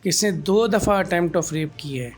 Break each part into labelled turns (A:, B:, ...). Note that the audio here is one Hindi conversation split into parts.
A: कि इसने 2 दफ़ा अटैम्प्ट ऑफ रेप की है।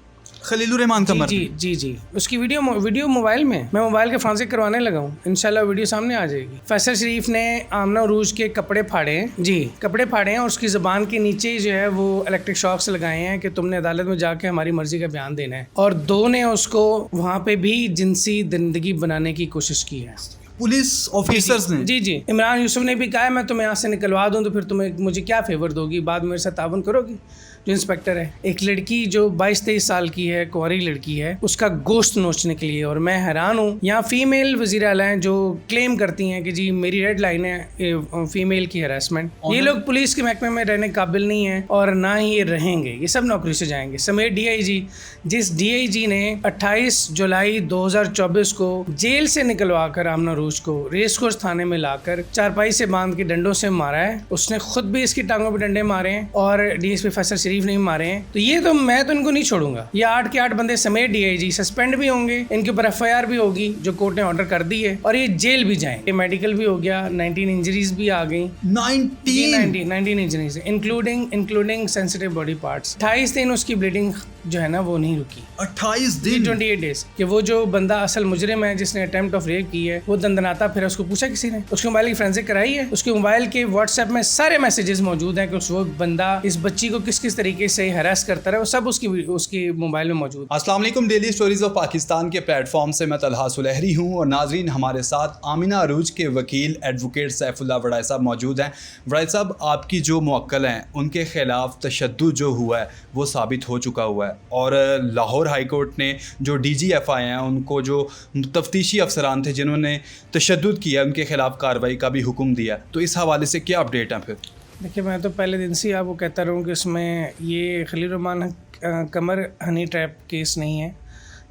B: खलीलुर रहमान कमर।
A: जी उसकी वीडियो मोबाइल में, मैं मोबाइल के फॉरेंसिक करवाने लगा हूँ, इंशाल्लाह वीडियो सामने आ जाएगी। फैसल शरीफ ने आमना उरूज के कपड़े फाड़े हैं जी, कपड़े फाड़े हैं और उसकी ज़बान के नीचे जो है वो इलेक्ट्रिक शॉक्स लगाए हैं कि तुमने अदालत में जाके हमारी मर्जी का बयान देना है। और 2 ने उसको वहाँ पे भी जिनसी जिंदगी बनाने की कोशिश की है
B: पुलिस ऑफिसर्स ने।
A: जी इमरान यूसुफ ने भी कहा है मैं तुम्हें यहाँ से निकलवा दूँ तो फिर तुम्हें मुझे क्या फेवर दोगी, बाद में मेरे साथ ताउन करोगी। जो इंस्पेक्टर है, एक लड़की जो 22-23 साल की है, कुंवारी लड़की है, उसका गोश्त नोचने के लिए। और मैं हैरान हूँ, यहाँ फीमेल वज़ीर आला हैं जो क्लेम करती हैं कि जी मेरी रेड लाइन है फीमेल की हरासमेंट। ये लोग पुलिस के महकमे में रहने काबिल नहीं है और ना ही ये रहेंगे, ये सब नौकरी से जाएंगे। समेत DIG, जिस DIG ने 28 जुलाई 2024 को जेल से निकलवा कर आमना उरूज को रेस कोर्स थाने में लाकर चारपाई से बांध के डंडों से मारा है। उसने खुद भी इसकी टांगों पे डंडे मारे हैं और DSP फैसल शरीफ नहीं मारे हैं। तो ये तो मैं तो इनको नहीं छोड़ूंगा। ये 8 के 8 बंदे समेत DIG सस्पेंड भी होंगे, इनके ऊपर FIR भी होगी जो कोर्ट ने ऑर्डर कर दी है, और ये जेल भी जाएंगे। मेडिकल भी हो गया, 19 इंजरीज भी आ गई। 19 injuries including sensitive body parts. 28 दिन उसकी ब्लीडिंग जो है ना वो नहीं रुकी।
B: 28 दिन
A: 28 डेज कि वो जो बंदा असल मुजरिम है जिसने अटेम्प्ट ऑफ रेप की है वो दंदनाता फिर उसको पूछा किसी ने, उसके मोबाइल की फोरेंसिक कराई है, उसके मोबाइल के व्हाट्सएप में सारे मैसेजेस मौजूद हैं कि वो बंदा इस बच्ची को किस किस तरीके से हरास करता रहा, वो सब उसकी मोबाइल में मौजूद।
B: अस्सलाम वालेकुम, डेली स्टोरीज ऑफ पाकिस्तान के प्लेटफॉर्म से मैं तलहा सुलहरी हूँ और नाजरीन हमारे साथ आमिना अरूज के वकील एडवोकेट सैफुल्लाह वड़ाई साहब मौजूद हैं। वड़ाई साहब, आपकी जो मुवक्किल हैं उनके खिलाफ तशद्दुद जो हुआ है वो साबित हो चुका हुआ है और लाहौर हाई कोर्ट ने जो DGFI हैं उनको जो तफ्तीशी अफसरान थे जिन्होंने तशद्दुद किया उनके खिलाफ कार्रवाई का भी हुक्म दिया। तो इस हवाले से क्या अपडेट है? फिर
A: देखिए, मैं तो पहले दिन से आपको कहता रहूँ कि इसमें ये खलीलुर रहमान कमर हनी ट्रैप केस नहीं है,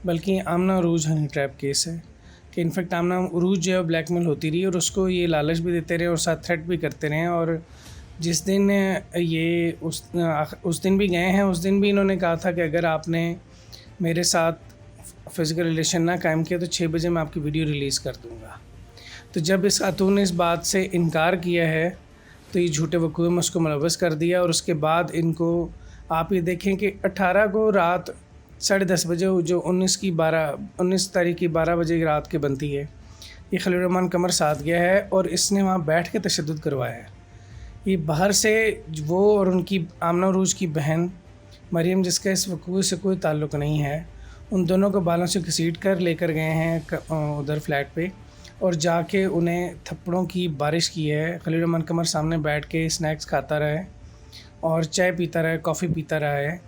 A: बल्कि आमना उरूज हनी ट्रैप केस है। कि इनफेक्ट आमना उरूज जो है ब्लैकमेल होती रही और उसको ये लालच भी देते रहे और साथ थ्रेट भी करते रहे। और जिस दिन ये उस दिन भी गए हैं, उस दिन भी इन्होंने कहा था कि अगर आपने मेरे साथ फ़िज़िकल रिलेशन ना कायम किया तो 6 बजे मैं आपकी वीडियो रिलीज़ कर दूँगा। तो जब इस खातून ने इस बात से इनकार किया है तो ये झूठे वक़ूअ में उसको मुलव्वस कर दिया। और उसके बाद इनको आप ये देखें कि 18 को रात 10:30 बजे जो 19 तारीख की 12 बजे की रात की बनती है, ये खलीलुर रहमान कमर साथ गया है और इसने वहाँ बैठ के तशद्दुद करवाया है। ये बाहर से वो और उनकी आमना उरूज की बहन मरियम, जिसका इस वक़ूअ से कोई ताल्लुक़ नहीं है, उन दोनों को बालों से घसीट कर लेकर गए हैं उधर फ्लैट पे और जाके उन्हें थप्पड़ों की बारिश की है। खलीलुर रहमान कमर सामने बैठ के स्नैक्स खाता रहा है और चाय पीता रहा है, कॉफ़ी पीता रहा है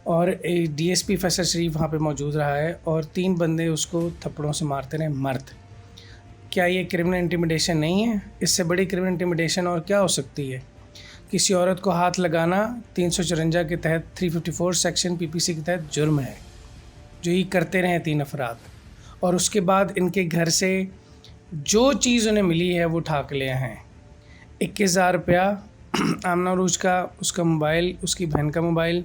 A: और एक DSP फैसल शरीफ वहाँ पे मौजूद रहा है और 3 बंदे उसको थप्पड़ों से मारते रहे, मर्द। क्या ये क्रिमिनल इंटिमिडेशन नहीं है? इससे बड़ी क्रिमिनल इंटिमिडेशन और क्या हो सकती है? किसी औरत को हाथ लगाना 354 के तहत 354 सेक्शन PPC के तहत जुर्म है, जो ये करते रहे 3 अफराद। और उसके बाद इनके घर से जो चीज़ उन्हें मिली है वो उठा के ले हैं। 21,000 रुपया आमना उरूज का, उसका मोबाइल, उसकी बहन का मोबाइल,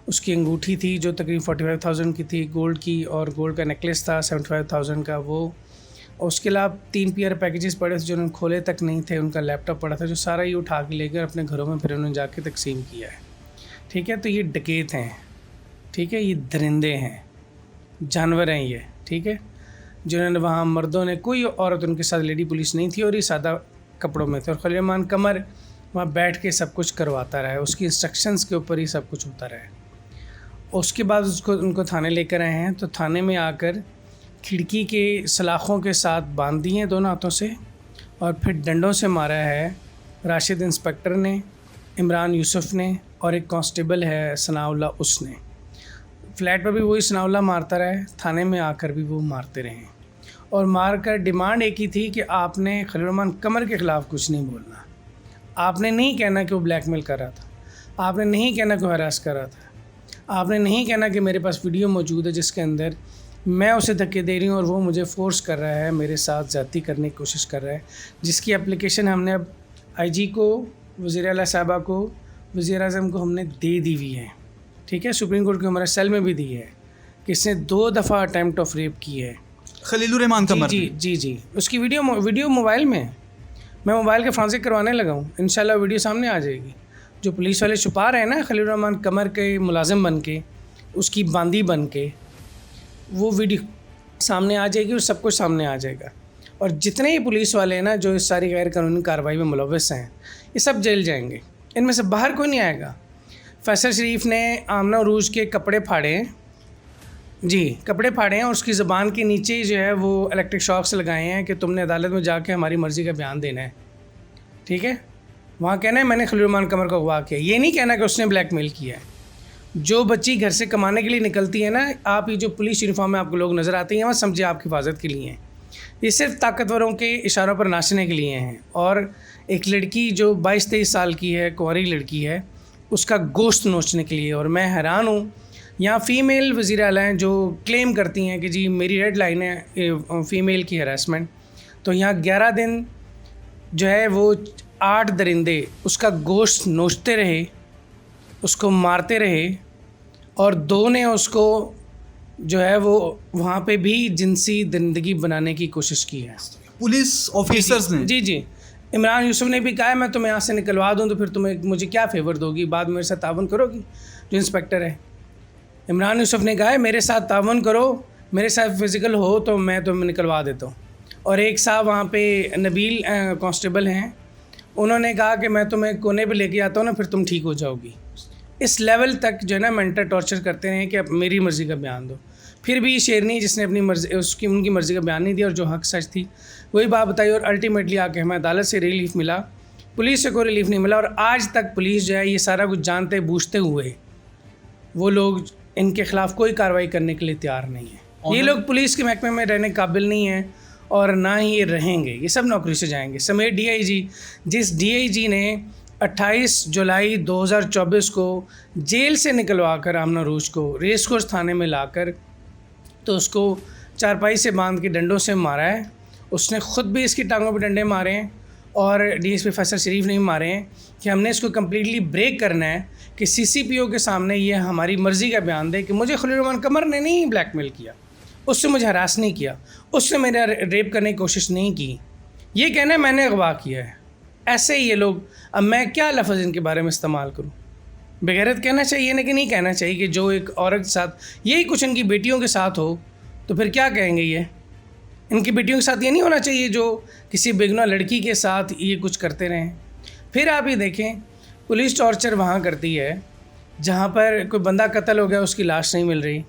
A: उसकी अंगूठी थी जो तकरीबन 45,000 की थी गोल्ड की, और गोल्ड का नेकलेस था 75,000 का वो। और उसके अलावा 3 PR पैकेजेस पड़े थे जो उन्होंने खोले तक नहीं थे, उनका लैपटॉप पड़ा था, जो सारा ये उठा के लेकर अपने घरों में फिर उन्होंने जाके तकसीम किया है। ठीक है, तो ये डकैत हैं, ठीक है, ये दरिंदे हैं, जानवर हैं ये, ठीक है, जिन्होंने वहाँ मर्दों ने, कोई औरत उनके साथ लेडी पुलिस नहीं थी और ये सादा कपड़ों में थे और खलीलुर रहमान कमर वहाँ बैठ के सब कुछ करवाता रहा है, उसकी इंस्ट्रक्शंस के ऊपर ही सब कुछ होता रहा है। उसके बाद उनको थाने लेकर आए हैं, तो थाने में आकर खिड़की के सलाखों के साथ बांध दिए हैं दोनों हाथों से और फिर डंडों से मारा है राशिद इंस्पेक्टर ने, इमरान यूसुफ ने और एक कांस्टेबल है सनाउल्लाह, उसने। फ्लैट पर भी वही सनाउल्लाह मारता रहा है, थाने में आकर भी वो मारते रहे और मार कर डिमांड एक ही थी कि आपने खलीलुर रहमान कमर के ख़िलाफ़ कुछ नहीं बोलना, आपने नहीं कहना कि वो ब्लैकमेल कर रहा था, आपने नहीं कहना कि वो हरास कर रहा था, आपने नहीं कहना कि मेरे पास वीडियो मौजूद है जिसके अंदर मैं उसे धक्के दे रही हूँ और वो मुझे फ़ोर्स कर रहा है, मेरे साथ ज़्यादती करने की कोशिश कर रहा है, जिसकी एप्लीकेशन हमने अब IG को, वज़ीर आला साहबा को, वज़ीर आज़म को हमने दे दी हुई है। ठीक है, सुप्रीम कोर्ट के हमारे सेल में भी दी है कि इसने 2 दफ़ा अटैम्प्ट ऑफ रेप की है
B: खलीलुर रहमान कमर।
A: जी उसकी वीडियो मोबाइल में, मैं मोबाइल के फोरेंसिक करवाने लगा हूँ, इंशाल्लाह वीडियो सामने आ जाएगी। जो पुलिस वाले छुपा रहे हैं ना खलील रहमान कमर के मुलाजिम बन के, उसकी बांदी बन के, वो वीडियो सामने आ जाएगी और सब कुछ सामने आ जाएगा। और जितने ही पुलिस वाले हैं ना जो इस सारी गैर कानूनी कार्रवाई में मुलव्वस हैं, ये सब जेल जाएंगे, इनमें से बाहर कोई नहीं आएगा। फैसल शरीफ ने आमना उरूज के कपड़े फाड़े हैं जी, कपड़े फाड़े हैं और उसकी ज़बान के नीचे जो है वो इलेक्ट्रिक शॉक्स लगाए हैं कि तुमने अदालत में जाके हमारी मर्ज़ी का बयान देना है, ठीक है। वहाँ कहना है मैंने खलील रहमान कमर को अगवा किया, ये नहीं कहना कि उसने ब्लैकमेल किया है। जो बच्ची घर से कमाने के लिए निकलती है ना, आप ये जो पुलिस यूनिफॉर्म में आपको लोग नज़र आते हैं, वहाँ समझिए आपकी हिफाजत के लिए हैं। ये सिर्फ ताकतवरों के इशारों पर नाचने के लिए हैं। और एक लड़की जो 22-23 साल की है, कुंवारी लड़की है, उसका गोश्त नोचने के लिए। और मैं हैरान हूँ, यहाँ फ़ीमेल वज़ीर आला हैं जो क्लेम करती हैं कि जी मेरी रेड लाइन है फ़ीमेल की हरासमेंट। तो यहाँ 11 दिन जो है वो 8 दरिंदे उसका गोश्त नोचते रहे, उसको मारते रहे, और 2 ने उसको जो है वो वहाँ पे भी जिनसी दरिंदगी बनाने की कोशिश की है
B: पुलिस ऑफिसर्स ने।
A: जी जी, इमरान यूसुफ ने भी कहा है मैं तुम्हें यहाँ से निकलवा दूँ तो फिर तुम्हें मुझे क्या फेवर दोगी, बाद में मेरे साथ ताउन करोगी। जो इंस्पेक्टर है इमरान यूसुफ ने कहा है मेरे साथ ताउन करो, मेरे साथ फिज़िकल हो तो मैं तुम्हें निकलवा देता हूँ। और एक साहब वहाँ पे नबील कांस्टेबल हैं, उन्होंने कहा कि मैं तुम्हें कोने पे लेके आता हूँ ना, फिर तुम ठीक हो जाओगी। इस लेवल तक जो है ना मेंटल टॉर्चर करते हैं कि अब मेरी मर्ज़ी का बयान दो। फिर भी शेरनी जिसने अपनी मर्ज़ी उनकी मर्ज़ी का बयान नहीं दिया और जो हक सच थी वही बात बताई, और अल्टीमेटली आके हमें अदालत से रिलीफ मिला, पुलिस से कोई रिलीफ नहीं मिला। और आज तक पुलिस जो है ये सारा कुछ जानते बूझते हुए वो लोग इनके ख़िलाफ़ कोई कार्रवाई करने के लिए तैयार नहीं है। ये लोग पुलिस के महकमे में रहने काबिल नहीं हैं और ना ही ये रहेंगे, ये सब नौकरी से जाएंगे। समेत DIG, जिस DIG ने 28 जुलाई 2024 को जेल से निकलवा कर आमना उरूज को रेस कोर्स थाने में लाकर तो उसको चारपाई से बांध के डंडों से मारा है। उसने ख़ुद भी इसकी टांगों पे डंडे मारे हैं और DSP फैसल शरीफ ने भी मारे हैं कि हमने इसको कम्प्लीटली ब्रेक करना है कि CCPO के सामने ये हमारी मर्ज़ी का बयान दे कि मुझे खलील रहमान कमर ने नहीं ब्लैकमेल किया, उससे मुझे हरास नहीं किया, उससे मेरा रेप करने की कोशिश नहीं की, ये कहना है मैंने अगवा किया है। ऐसे ही ये लोग, अब मैं क्या लफ्ज़ इनके बारे में इस्तेमाल करूँ? बेगैरत कहना चाहिए ना कि नहीं कहना चाहिए कि जो एक औरत के साथ यही कुछ इनकी बेटियों के साथ हो तो फिर क्या कहेंगे? ये इनकी बेटियों के साथ ये नहीं होना चाहिए जो किसी बेगुनाह लड़की के साथ ये कुछ करते रहें। फिर आप ये देखें, पुलिस टॉर्चर वहाँ करती है जहाँ पर कोई बंदा कत्ल हो गया, उसकी लाश नहीं मिल रही,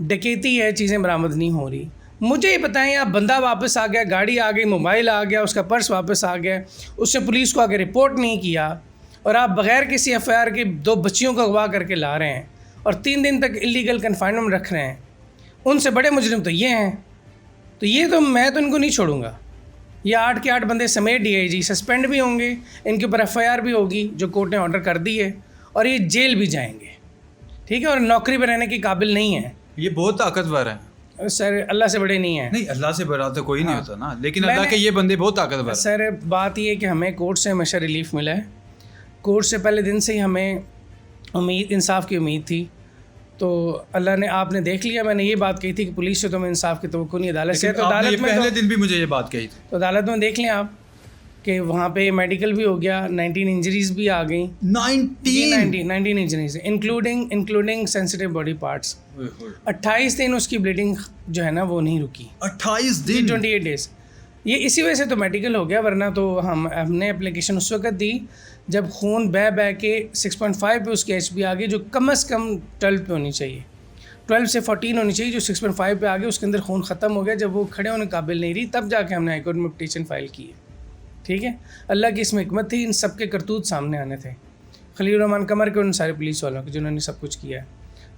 A: डकैती है, चीज़ें बरामद नहीं हो रही। मुझे ये बताएं, आप बंदा वापस आ गया, गाड़ी आ गई, मोबाइल आ गया, उसका पर्स वापस आ गया, उससे पुलिस को आगे रिपोर्ट नहीं किया, और आप बग़ैर किसी FIR के 2 बच्चियों को अगवा करके ला रहे हैं और 3 दिन तक इलीगल कन्फाइनमेंट में रख रहे हैं। उनसे बड़े मुजरिम तो ये हैं। तो ये तो मैं तो इनको नहीं छोड़ूंगा। ये 8 के 8 बंदे समेत DIG सस्पेंड भी होंगे, इनके ऊपर FIR भी होगी जो कोर्ट ने ऑर्डर कर दी है, और ये जेल भी जाएंगे, ठीक है, और नौकरी पर रहने के काबिल नहीं है।
B: ये बहुत ताकतवर है
A: सर, अल्लाह से बड़े नहीं है।
B: नहीं, अल्लाह से बड़ा तो कोई नहीं होता ना, लेकिन अल्लाह के ये बंदे बहुत ताकतवर हैं।
A: सर बात ये है कि हमें कोर्ट से हमेशा रिलीफ मिला है। कोर्ट से पहले दिन से ही हमें उम्मीद, इंसाफ की उम्मीद थी। तो अल्लाह ने, आपने देख लिया, मैंने ये बात कही थी कि पुलिस से तो मैं इंसाफ की तवक्कुह नहीं, अदालत से। तो अदालत में
B: पहले दिन भी मुझे ये बात कही थी।
A: तो अदालत में देख लें आप कि वहाँ पे मेडिकल भी हो गया, 19 इंजरीज़ भी आ गई। 19 injuries including sensitive body parts. 28 दिन उसकी ब्लीडिंग जो है ना वो नहीं रुकी।
B: 28 दिन,
A: 28 डेज़। ये इसी वजह से तो मेडिकल हो गया, वरना तो हमने एप्लीकेशन उस वक्त दी जब खून बह के 6.5 पे उसकी HB आ गई, जो कम से कम 12 पे होनी चाहिए, 12 से 14 होनी चाहिए, जो 6.5 पे आ गई, उसके अंदर खून ख़त्म हो गया। जब वो खड़े होने काबिल नहीं रही, तब जाके हमने हाईकोर्ट में पिटीशन फाइल की है, ठीक है। अल्लाह की इसमें हिकमत थी, इन सब के करतूत सामने आने थे, खलील रहमान कमर के, उन सारे पुलिस वालों के जिन्होंने सब कुछ किया है।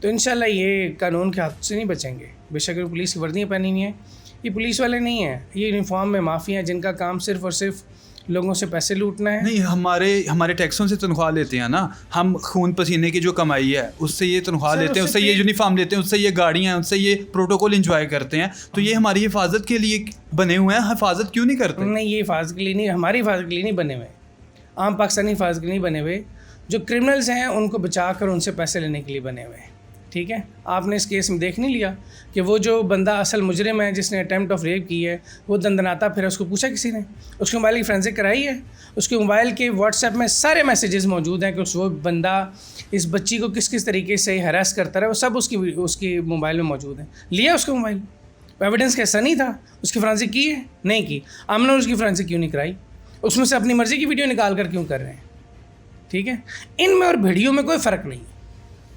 A: तो इंशाल्लाह ये कानून के हाथ से नहीं बचेंगे। बेशक पुलिस की वर्दियाँ पहनी हुई हैं, ये पुलिस वाले नहीं हैं, ये यूनिफॉर्म में माफिया हैं जिनका काम सिर्फ़ और सिर्फ लोगों से पैसे लूटना है।
B: नहीं, हमारे टैक्सों से तनख्वाह लेते हैं ना हम, खून पसीने की जो कमाई है उससे ये तनख्वाह लेते हैं, उससे ये यूनिफॉर्म लेते हैं, उससे ये गाड़ियाँ हैं, उससे ये प्रोटोकॉल इंजॉय करते हैं। तो ये हमारी हिफाजत के लिए बने हुए हैं, हिफाजत क्यों नहीं करते?
A: नहीं, ये हिफाजत के लिए नहीं, हमारी हिफाजत के लिए नहीं बने हुए, आम पाकिस्तानी हिफाजत के लिए नहीं बने हुए। जो क्रिमिनल्स हैं उनको बचा कर उनसे पैसे लेने के लिए बने हुए हैं, ठीक है, आपने इस केस में देख नहीं लिया कि वो जो बंदा असल मुजरिम है जिसने अटैम्प्ट ऑफ रेप की है वो दंदनाता फिर उसको पूछा किसी ने, उसके मोबाइल की फोरेंसिक कराई है, उसके मोबाइल के व्हाट्सएप में सारे मैसेजेस मौजूद हैं कि वो बंदा इस बच्ची को किस किस तरीके से हरास करता रहा, वो सब उसकी मोबाइल में मौजूद है। लिया उसका मोबाइल, एविडेंस कैसा नहीं था, उसकी फोरेंसिक की है नहीं की, आमना उसकी फोरेंसिक क्यों नहीं कराई, उसमें से अपनी मर्ज़ी की वीडियो निकाल कर क्यों कर रहे हैं? ठीक है, इनमें और वीडियो में कोई फ़र्क नहीं है।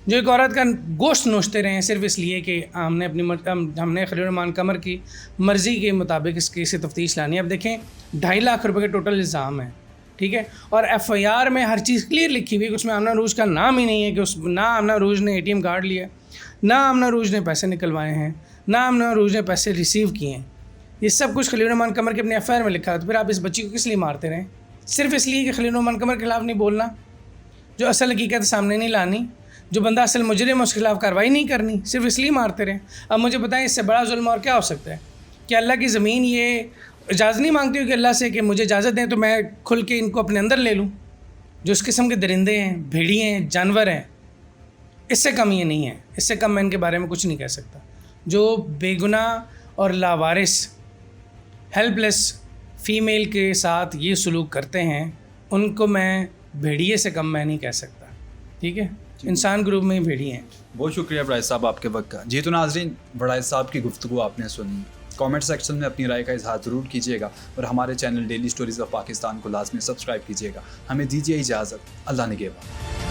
A: जो एक औरत का गोश्त नोचते रहे हैं सिर्फ इसलिए कि हमने खलीलुर्रहमान कमर की मर्ज़ी के मुताबिक इस केस से तफ्तीश लानी है। अब देखें 2.5 लाख रुपए के टोटल इल्ज़ाम है, ठीक है, और FIR में हर चीज़ क्लियर लिखी हुई है कि उसमें आमना अरूज का नाम ही नहीं है कि ना आमना अरूज ने ATM कार्ड लिया, ना आमना अरूज ने पैसे निकलवाए हैं, ना आमना अरूज ने पैसे रिसीव किए हैं। ये सब कुछ खलीलुर्रहमान कमर के अपने FIR में लिखा है। तो फिर आप इस बच्ची को किस लिए मारते रहें? सिर्फ इसलिए कि खलीलुर्रहमान कमर के खिलाफ नहीं बोलना, जो असल हकीकत सामने नहीं लानी, जो बंदा असल मुजरिम है उसके खिलाफ कार्रवाई नहीं करनी, सिर्फ इसलिए मारते रहें। अब मुझे बताएं इससे बड़ा जुल्म और क्या हो सकता है? कि अल्लाह की ज़मीन ये इजाज़त नहीं मांगती हो कि अल्लाह से कि मुझे इजाज़त दें तो मैं खुल के इनको अपने अंदर ले लूँ? जो इस किस्म के दरिंदे हैं, भेड़िए हैं, जानवर हैं, इससे कम ये नहीं है, इससे कम मैं इनके बारे में कुछ नहीं कह सकता। जो बेगुनाह और लावारिस हेल्पलेस फ़ीमेल के साथ ये सलूक करते हैं उनको मैं भेड़िए से कम मैं नहीं कह सकता। ठीक है, इंसान ग्रुप में ही भेड़िए हैं।
B: बहुत शुक्रिया वड़ाइच साहब आपके वक्त का। जी तो नाज़रीन, वड़ाइच साहब की गुफ्तगू आपने सुनी। कमेंट सेक्शन में अपनी राय का इजहार ज़रूर कीजिएगा और हमारे channel daily stories of Pakistan को लाजमी सब्सक्राइब कीजिएगा। हमें दीजिए इजाज़त। अल्लाह निगहबान।